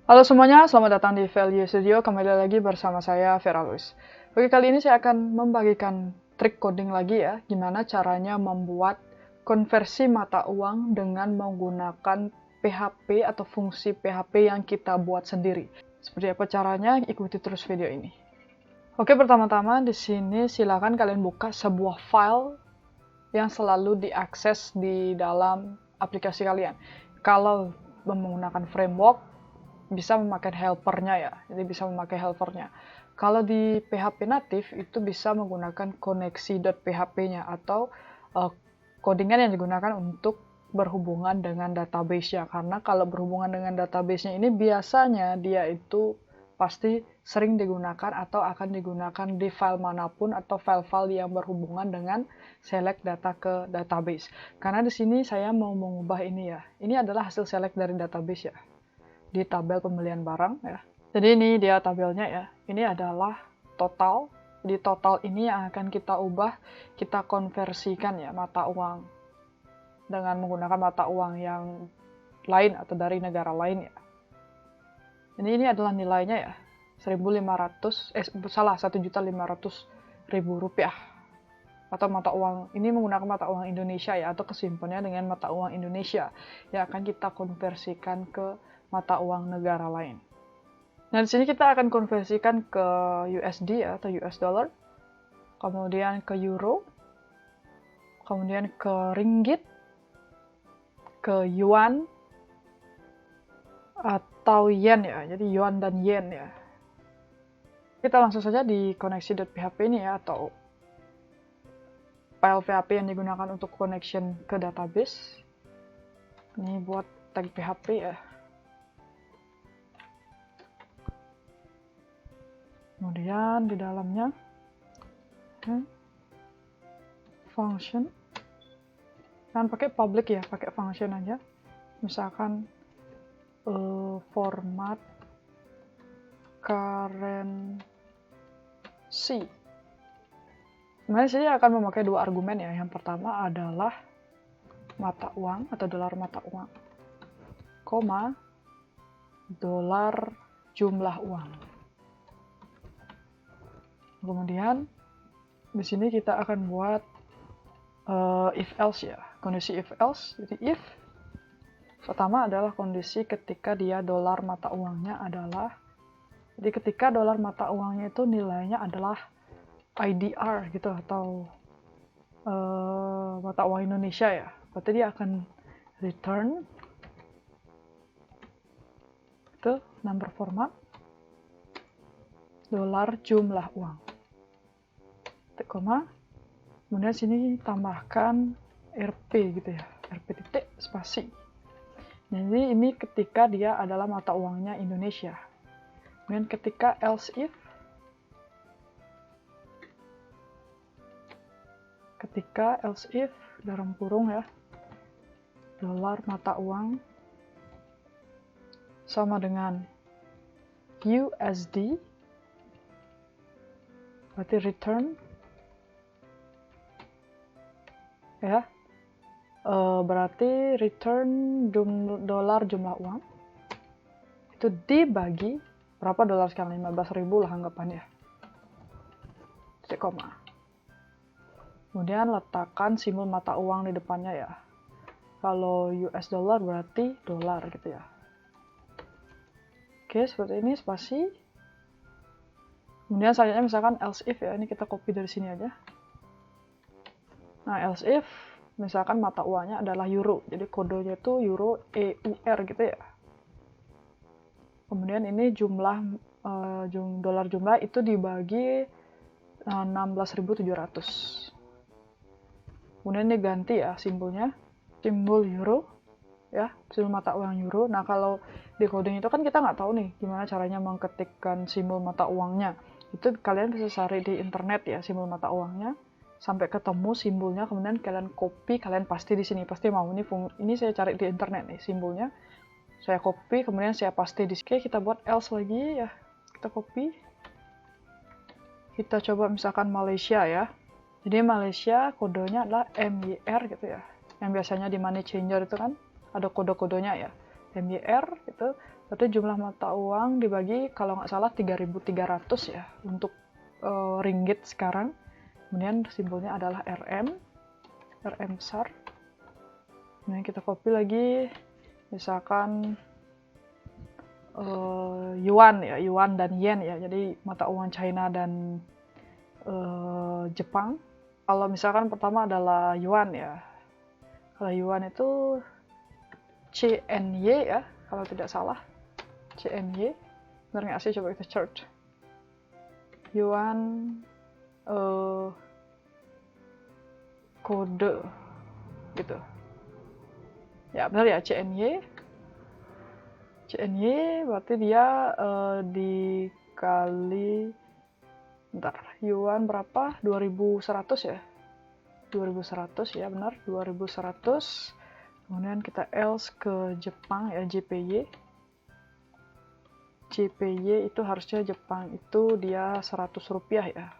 Halo semuanya, selamat datang di Value Studio. Kembali lagi bersama saya, Vera Luis. Oke, kali ini saya akan membagikan trik coding lagi ya, gimana caranya membuat konversi mata uang dengan menggunakan PHP atau fungsi PHP yang kita buat sendiri. Seperti apa caranya? Ikuti terus video ini. Oke, pertama-tama di sini silakan kalian buka sebuah file yang selalu diakses di dalam aplikasi kalian. Kalau menggunakan framework, bisa memakai helpernya ya, jadi bisa memakai helpernya. Kalau di PHP natif itu bisa menggunakan koneksi.php-nya atau codingan yang digunakan untuk berhubungan dengan database-nya. Karena kalau berhubungan dengan database-nya ini biasanya dia itu pasti sering digunakan atau akan digunakan di file manapun atau file-file yang berhubungan dengan select data ke database. Karena di sini saya mau mengubah ini ya. Ini adalah hasil select dari database ya, di tabel pembelian barang ya. Jadi ini dia tabelnya ya. Ini adalah total. Jadi total ini yang akan kita ubah, kita konversikan ya mata uang dengan menggunakan mata uang yang lain atau dari negara lain ya. Ini adalah nilainya ya. 1.500.000 rupiah. Atau mata uang, ini menggunakan mata uang Indonesia ya, atau kesimpannya dengan mata uang Indonesia yang akan kita konversikan ke mata uang negara lain. Nah, di sini kita akan konversikan ke USD ya, atau US dollar, kemudian ke euro, kemudian ke ringgit, ke yuan, atau yen ya, jadi yuan dan yen ya. Kita langsung saja di koneksi.php ini ya, atau file PHP yang digunakan untuk connection ke database. Ini buat tag PHP ya. Kemudian di dalamnya function, jangan pakai public ya, pakai function aja. Misalkan format currency. Sebenarnya sini akan memakai dua argumen ya. Yang pertama adalah mata uang atau dolar mata uang, koma dolar jumlah uang. Kemudian di sini kita akan buat if else ya, kondisi if else. Jadi if pertama adalah kondisi ketika dia dolar mata uangnya adalah, jadi ketika dolar mata uangnya itu nilainya adalah IDR gitu, atau mata uang Indonesia ya, berarti dia akan return itu number format dolar jumlah uang, koma, kemudian sini tambahkan RP gitu ya, RP titik spasi. Jadi ini ketika dia adalah mata uangnya Indonesia. Kemudian ketika else if, dalam kurung ya, dolar mata uang sama dengan USD, berarti return ya, berarti return dolar jumlah uang itu dibagi berapa dolar sekarang, 15.000 lah anggapannya, titik koma. Kemudian letakkan simbol mata uang di depannya ya. Kalau US dollar berarti dolar gitu ya. Oke, seperti ini spasi. Kemudian selanjutnya misalkan else if ya, ini kita copy dari sini aja. Nah, else if misalkan mata uangnya adalah euro, jadi kodenya itu euro EUR gitu ya. Kemudian ini jumlah dolar jumlah itu dibagi 16.700. Kemudian ini ganti ya simbolnya, simbol euro ya, simbol mata uang euro. Nah, kalau di coding itu kan kita nggak tahu nih gimana caranya mengetikkan simbol mata uangnya. Itu kalian bisa cari di internet ya, simbol mata uangnya sampai ketemu simbolnya, kemudian kalian copy, kalian pasti di sini pasti mau ini saya cari di internet nih simbolnya, saya copy, kemudian saya paste di sini. Oke, kita buat else lagi ya, kita copy, kita coba misalkan Malaysia ya. Jadi Malaysia kodenya adalah MYR gitu ya, yang biasanya di money changer itu kan ada kode-kodenya ya, MYR itu Berarti jumlah mata uang dibagi kalau nggak salah 3.300 ya untuk ringgit sekarang. Kemudian simbolnya adalah RM besar. Kemudian kita copy lagi, misalkan yuan ya, yuan dan yen ya. Jadi mata uang China dan Jepang. Kalau misalkan pertama adalah yuan ya. Kalau yuan itu CNY ya, kalau tidak salah. CNY. Benar nggak sih? Coba kita search. Yuan kode gitu. Ya benar ya, CNY. CNY berarti dia dikali yuan berapa? 2100 ya. 2100 ya, benar, 2100. Kemudian kita else ke Jepang ya, JPY. JPY itu harusnya Jepang itu dia 100 rupiah ya.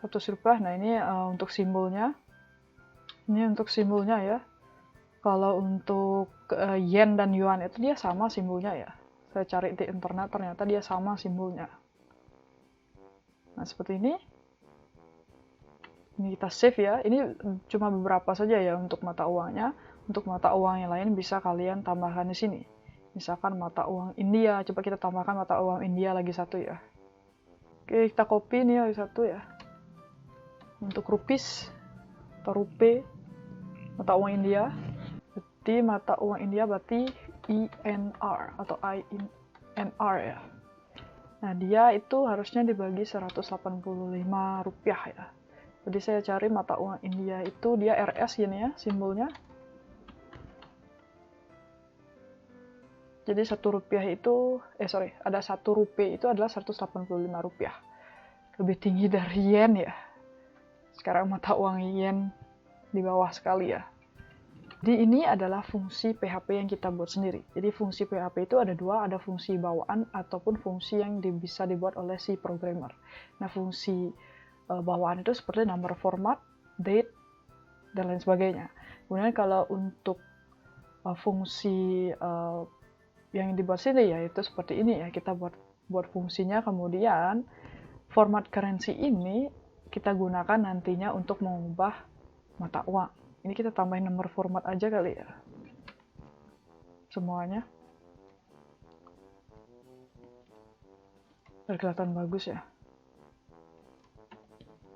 100 rupiah. Nah, ini untuk simbolnya. Ini untuk simbolnya ya. Kalau untuk yen dan yuan itu dia sama simbolnya ya. Saya cari di internet ternyata dia sama simbolnya. Nah, seperti ini. Ini kita save ya. Ini cuma beberapa saja ya untuk mata uangnya. Untuk mata uang yang lain bisa kalian tambahkan di sini. Misalkan mata uang India. Coba kita tambahkan mata uang India lagi satu ya. Oke, kita copy nih lagi satu ya. Untuk rupiah atau rupiah, mata uang India. Berarti mata uang India berarti INR atau INR ya. Nah, dia itu harusnya dibagi 185 rupiah ya. Jadi saya cari mata uang India itu dia RS gini ya simbolnya. Jadi 1 rupiah itu, ada 1 rupiah itu adalah 185 rupiah. Lebih tinggi dari yen ya. Sekarang mata uang yen di bawah sekali ya. Jadi ini adalah fungsi PHP yang kita buat sendiri. Jadi fungsi PHP itu ada dua, ada fungsi bawaan ataupun fungsi yang bisa dibuat oleh si programmer. Nah, fungsi bawaan itu seperti number format, date, dan lain sebagainya. Kemudian kalau untuk fungsi yang dibuat sini ya itu seperti ini ya, kita buat fungsinya, kemudian format currency ini kita gunakan nantinya untuk mengubah mata uang. Ini kita tambahin nomor format aja kali ya. Semuanya. Biar kelihatan bagus ya.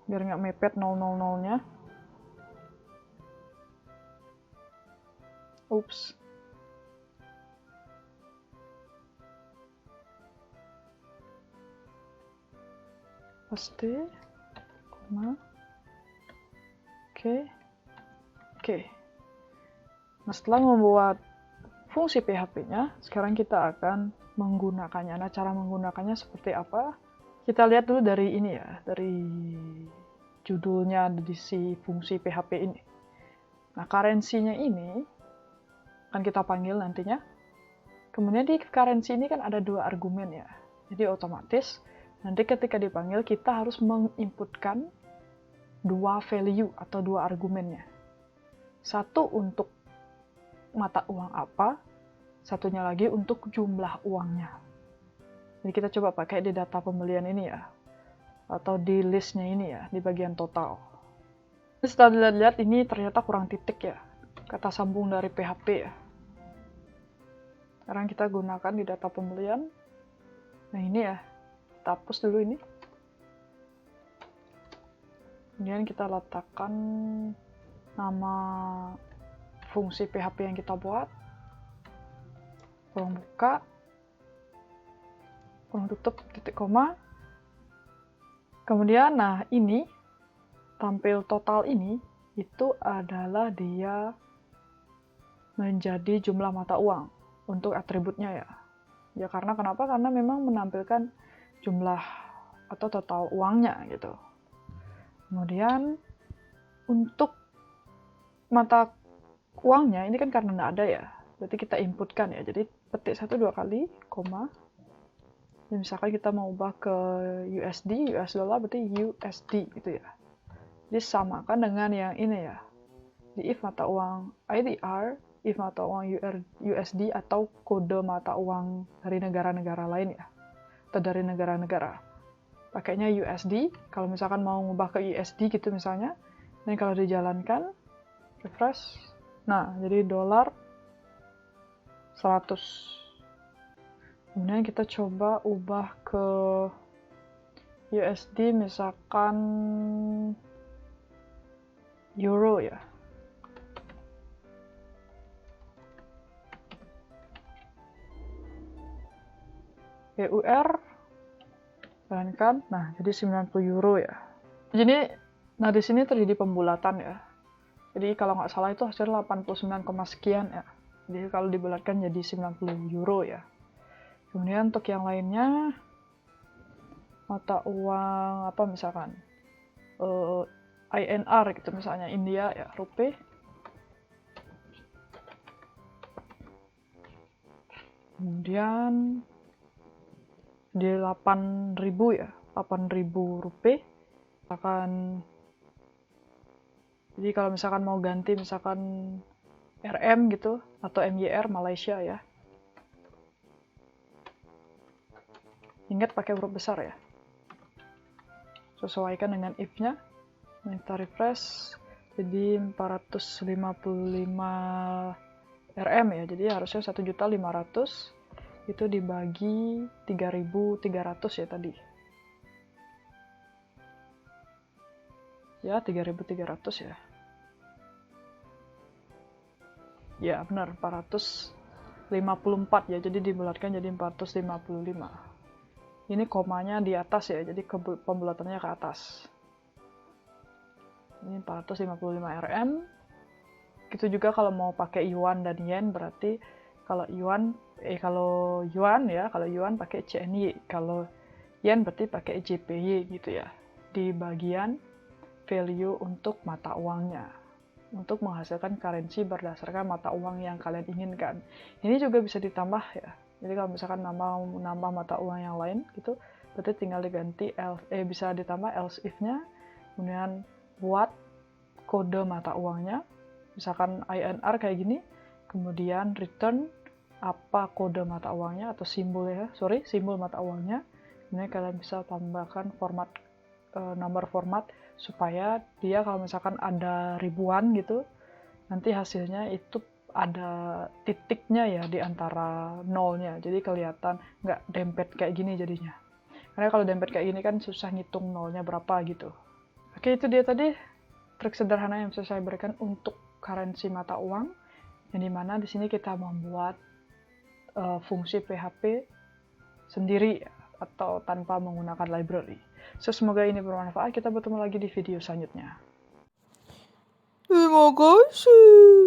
Biar nggak mepet 000-nya. Oops. Paste. Koma. Oke. Nah, setelah membuat fungsi PHP-nya, sekarang kita akan menggunakannya. Nah, cara menggunakannya seperti apa? Kita lihat dulu dari ini ya, dari judulnya di si fungsi PHP ini. Nah, currency-nya ini akan kita panggil nantinya. Kemudian di currency ini kan ada 2 argumen ya. Jadi otomatis nanti ketika dipanggil kita harus menginputkan 2 value atau 2 argumennya. Satu untuk mata uang apa, satunya lagi untuk jumlah uangnya. Jadi kita coba pakai di data pembelian ini ya, atau di listnya ini ya, di bagian total. Setelah dilihat-lihat ini ternyata kurang titik ya, kata sambung dari PHP ya. Sekarang kita gunakan di data pembelian. Nah ini ya, kita hapus dulu ini. Kemudian kita letakkan nama fungsi PHP yang kita buat, kurung buka, kurung tutup, titik koma. Kemudian, nah ini, tampil total ini, itu adalah dia menjadi jumlah mata uang untuk atributnya ya. Ya karena kenapa? Karena memang menampilkan jumlah atau total uangnya gitu. Kemudian, untuk mata uangnya ini kan karena nggak ada ya, berarti kita inputkan ya. Jadi petik 1-2 kali, koma. Dan misalkan kita mau ubah ke USD, US dollar berarti USD gitu ya. Jadi samakan dengan yang ini ya. Di if mata uang IDR if mata uang USD atau kode mata uang dari negara-negara lain ya, atau dari negara-negara. Pakainya USD, kalau misalkan mau ngubah ke USD gitu misalnya, dan kalau dijalankan, refresh, nah jadi dolar 100. Kemudian kita coba ubah ke USD misalkan euro ya. EUR kan, nah jadi 90 euro ya. Jadi, nah di sini terjadi pembulatan ya. Jadi kalau nggak salah itu hasilnya 89, sekian ya. Jadi kalau dibulatkan jadi 90 euro ya. Kemudian untuk yang lainnya, mata uang apa misalkan INR gitu misalnya India ya, rupiah. Kemudian di 8.000 ya, 8.000 rupiah. Misalkan, jadi kalau misalkan mau ganti misalkan RM gitu atau MYR Malaysia ya. Ingat pakai huruf besar ya. Sesuaikan dengan if-nya. Kita refresh jadi 455 RM ya. Jadi harusnya 1.500.000 itu dibagi 3.300 ya tadi. Ya, 3.300 ya. Ya, benar, 454 ya. Jadi dibulatkan jadi 455. Ini komanya di atas ya, jadi pembulatannya ke atas. Ini 455 RM. Gitu juga kalau mau pakai yuan dan yen, berarti kalau yuan ya, kalau yuan pakai CNY, kalau yen berarti pakai JPY gitu ya. Di bagian value untuk mata uangnya, untuk menghasilkan currency berdasarkan mata uang yang kalian inginkan. Ini juga bisa ditambah ya. Jadi kalau misalkan nambah mata uang yang lain gitu, berarti tinggal diganti bisa ditambah else if-nya, kemudian buat kode mata uangnya, misalkan INR kayak gini, kemudian return apa kode mata uangnya atau simbol mata uangnya, kemudian kalian bisa tambahkan nomor format supaya dia kalau misalkan ada ribuan gitu, nanti hasilnya itu ada titiknya ya di antara nolnya, jadi kelihatan nggak dempet kayak gini jadinya. Karena kalau dempet kayak gini kan susah ngitung nolnya berapa gitu. Oke, itu dia tadi trik sederhana yang bisa saya berikan untuk currency mata uang, yang dimana di sini kita membuat fungsi PHP sendiri atau tanpa menggunakan library. Semoga ini bermanfaat. Kita bertemu lagi di video selanjutnya. Terima kasih.